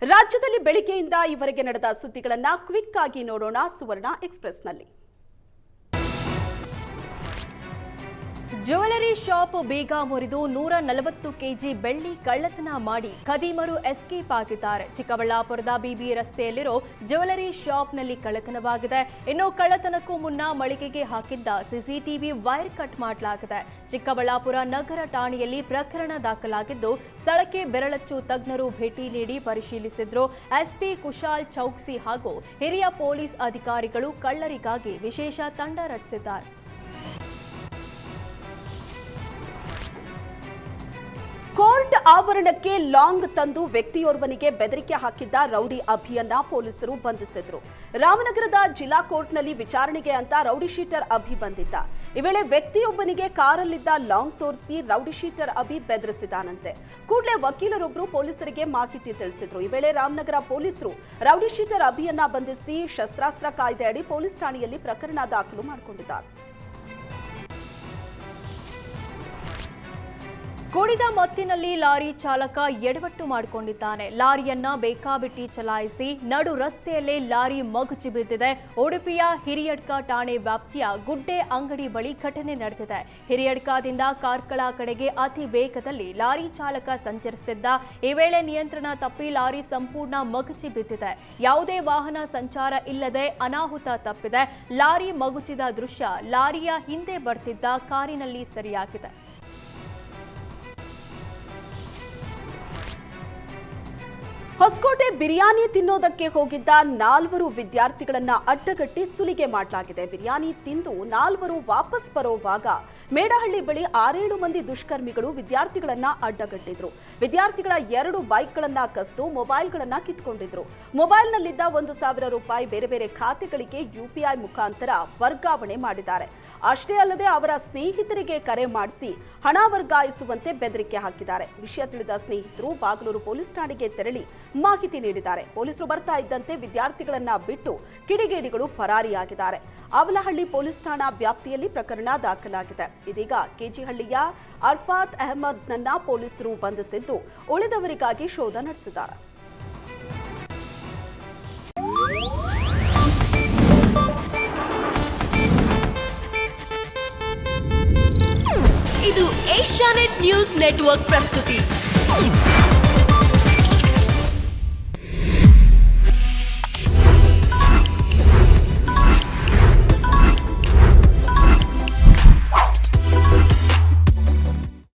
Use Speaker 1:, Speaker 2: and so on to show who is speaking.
Speaker 1: ರಾಜ್ಯದಲ್ಲಿ ಬೆಳಿಗ್ಗೆಯಿಂದ ಇವರೆಗೆ ನಡೆದ ಸುದ್ದಿಗಳನ್ನು ಕ್ವಿಕ್ ಆಗಿ ನೋಡೋಣ ಸುವರ್ಣ ಎಕ್ಸ್‌ಪ್ರೆಸ್‌ನಲ್ಲಿ.
Speaker 2: ಜ್ಯುವೆಲರಿ ಶಾಪ್ ಬೀಗ ಮುರಿದು 140 ಕೆಜಿ ಬೆಳ್ಳಿ ಕಳ್ಳತನ ಮಾಡಿ ಖದೀಮರು ಎಸ್ಕೇಪ್ ಆಗಿದ್ದಾರೆ. ಚಿಕ್ಕಬಳ್ಳಾಪುರದ ಬಿಬಿ ರಸ್ತೆಯಲ್ಲಿರೋ ಜ್ಯುವೆಲರಿ ಶಾಪ್ನಲ್ಲಿ ಕಳ್ಳತನವಾಗಿದೆ. ಇನ್ನು ಕಳ್ಳತನಕ್ಕೂ ಮುನ್ನ ಮಳಿಗೆಗೆ ಹಾಕಿದ್ದ ಸಿಸಿಟಿವಿ ವೈರ್ ಕಟ್ ಮಾಡಲಾಗಿದೆ. ಚಿಕ್ಕಬಳ್ಳಾಪುರ ನಗರ ಠಾಣೆಯಲ್ಲಿ ಪ್ರಕರಣ ದಾಖಲಾಗಿದ್ದು ಸ್ಥಳಕ್ಕೆ ಬೆರಳಚ್ಚು ತಜ್ಞರು ಭೇಟಿ ನೀಡಿ ಪರಿಶೀಲಿಸಿದ್ರು. ಎಸ್ಪಿ ಕುಶಾಲ್ ಚೌಕ್ಸಿ ಹಾಗೂ ಹಿರಿಯ ಪೊಲೀಸ್ ಅಧಿಕಾರಿಗಳು ಕಳ್ಳರಿಗಾಗಿ ವಿಶೇಷ ತಂಡ ರಚಿಸಿದ್ದಾರೆ.
Speaker 1: ಕೋರ್ಟ್ ಆವರಣಕ್ಕೆ ಲಾಂಗ್ ತಂದು ವ್ಯಕ್ತಿಯೋರ್ವನಿಗೆ ಬೆದರಿಕೆ ಹಾಕಿದ್ದ ರೌಡಿ ಅಭಿಯನ್ನ ಪೊಲೀಸರು ಬಂಧಿಸಿದ್ರು. ರಾಮನಗರದ ಜಿಲ್ಲಾ ಕೋರ್ಟ್ನಲ್ಲಿ ವಿಚಾರಣೆಗೆ ಅಂತ ರೌಡಿ ಶೀಟರ್ ಅಭಿ ಬಂದಿದ್ದ. ಈ ವೇಳೆ ವ್ಯಕ್ತಿಯೊಬ್ಬನಿಗೆ ಕಾರಲ್ಲಿದ್ದ ಲಾಂಗ್ ತೋರಿಸಿ ರೌಡಿ ಶೀಟರ್ ಅಭಿ ಬೆದರಿಸಿದಾನಂತೆ. ಕೂಡಲೇ ವಕೀಲರೊಬ್ಬರು ಪೊಲೀಸರಿಗೆ ಮಾಹಿತಿ ತಿಳಿಸಿದ್ರು. ಈ ವೇಳೆ ರಾಮನಗರ ಪೊಲೀಸರು ರೌಡಿ ಶೀಟರ್ ಅಭಿಯನ್ನ ಬಂಧಿಸಿ ಶಸ್ತ್ರಾಸ್ತ್ರ ಕಾಯ್ದೆ ಅಡಿ ಪೊಲೀಸ್ ಠಾಣೆಯಲ್ಲಿ ಪ್ರಕರಣ ದಾಖಲು ಮಾಡಿಕೊಂಡಿದ್ದಾರೆ.
Speaker 2: ಕುಡಿದ ಮತ್ತಿನಲ್ಲಿ ಲಾರಿ ಚಾಲಕ ಎಡವಟ್ಟು ಮಾಡಿಕೊಂಡಿದ್ದಾನೆ. ಲಾರಿಯನ್ನ ಬೇಕಾಬಿಟ್ಟಿ ಚಲಾಯಿಸಿ ನಡು ರಸ್ತೆಯಲ್ಲೇ ಲಾರಿ ಮಗುಚಿ ಬಿದ್ದಿದೆ. ಉಡುಪಿಯ ಹಿರಿಯಡ್ಕ ಠಾಣೆ ವ್ಯಾಪ್ತಿಯ ಗುಡ್ಡೆ ಅಂಗಡಿ ಬಳಿ ಘಟನೆ ನಡೆದಿದೆ. ಹಿರಿಯಡ್ಕದಿಂದ ಕಾರ್ಕಳ ಕಡೆಗೆ ಅತಿ ವೇಗದಲ್ಲಿ ಲಾರಿ ಚಾಲಕ ಸಂಚರಿಸುತ್ತಿದ್ದ. ಈ ವೇಳೆ ನಿಯಂತ್ರಣ ತಪ್ಪಿ ಲಾರಿ ಸಂಪೂರ್ಣ ಮಗುಚಿ ಬಿದ್ದಿದೆ. ಯಾವುದೇ ವಾಹನ ಸಂಚಾರ ಇಲ್ಲದೆ ಅನಾಹುತ ತಪ್ಪಿದೆ. ಲಾರಿ ಮಗುಚಿದ ದೃಶ್ಯ ಲಾರಿಯ ಹಿಂದೆ ಬರ್ತಿದ್ದ ಕಾರಿನಲ್ಲಿ ಸೆರೆಯಾಗಿದೆ.
Speaker 1: ಹೊಸಕೋಟೆ ಬಿರಿಯಾನಿ ತಿನ್ನೋದಕ್ಕೆ ಹೋಗಿದ್ದ 4 ವಿದ್ಯಾರ್ಥಿಗಳನ್ನ ಅಡ್ಡಗಟ್ಟಿ ಸುಲಿಗೆ ಮಾಡಲಾಗಿದೆ. ಬಿರಿಯಾನಿ ತಿಂದು 4 ವಾಪಸ್ ಬರುವಾಗ ಮೇಡಹಳ್ಳಿ ಬಳಿ 6-7 ಮಂದಿ ದುಷ್ಕರ್ಮಿಗಳು ವಿದ್ಯಾರ್ಥಿಗಳನ್ನ ಅಡ್ಡಗಟ್ಟಿದ್ರು. ವಿದ್ಯಾರ್ಥಿಗಳ 2 ಬೈಕ್ಗಳನ್ನ ಕಸಿದು ಮೊಬೈಲ್ಗಳನ್ನ ಕಿತ್ಕೊಂಡಿದ್ರು. ಮೊಬೈಲ್ನಲ್ಲಿದ್ದ 1,000 ರೂಪಾಯಿ ಬೇರೆ ಬೇರೆ ಖಾತೆಗಳಿಗೆ ಯುಪಿಐ ಮುಖಾಂತರ ವರ್ಗಾವಣೆ ಮಾಡಿದ್ದಾರೆ. ಅಷ್ಟೇ ಅಲ್ಲದೆ ಅವರ ಸ್ನೇಹಿತರಿಗೆ ಕರೆ ಮಾಡಿಸಿ ಹಣ ವರ್ಗಾಯಿಸುವಂತೆ ಬೆದರಿಕೆ ಹಾಕಿದ್ದಾರೆ. ವಿಷಯ ತಿಳಿದ ಸ್ನೇಹಿತರು ಬಾಗಲೂರು ಪೊಲೀಸ್ ಠಾಣೆಗೆ ತೆರಳಿ ಮಾಹಿತಿ ನೀಡಿದ್ದಾರೆ. ಪೊಲೀಸರು ಬರ್ತಾ ಇದ್ದಂತೆ ವಿದ್ಯಾರ್ಥಿಗಳನ್ನ ಬಿಟ್ಟು ಕಿಡಿಗೇಡಿಗಳು ಪರಾರಿಯಾಗಿದ್ದಾರೆ. ಅವಲಹಳ್ಳಿ ಪೊಲೀಸ್ ಠಾಣಾ ವ್ಯಾಪ್ತಿಯಲ್ಲಿ ಪ್ರಕರಣ ದಾಖಲಾಗಿದೆ. ಇದೀಗ ಕೆಜಿಹಳ್ಳಿಯ ಅರ್ಫಾತ್ ಅಹಮದ್ನನ್ನ ಪೊಲೀಸರು ಬಂಧಿಸಿದ್ದು ಉಳಿದವರಿಗಾಗಿ ಶೋಧ ನಡೆಸಿದ್ದಾರೆ.
Speaker 3: ಇದು ಏಷ್ಯಾನೆಟ್ ನ್ಯೂಸ್ ನೆಟ್ವರ್ಕ್ ಪ್ರಸ್ತುತಿ.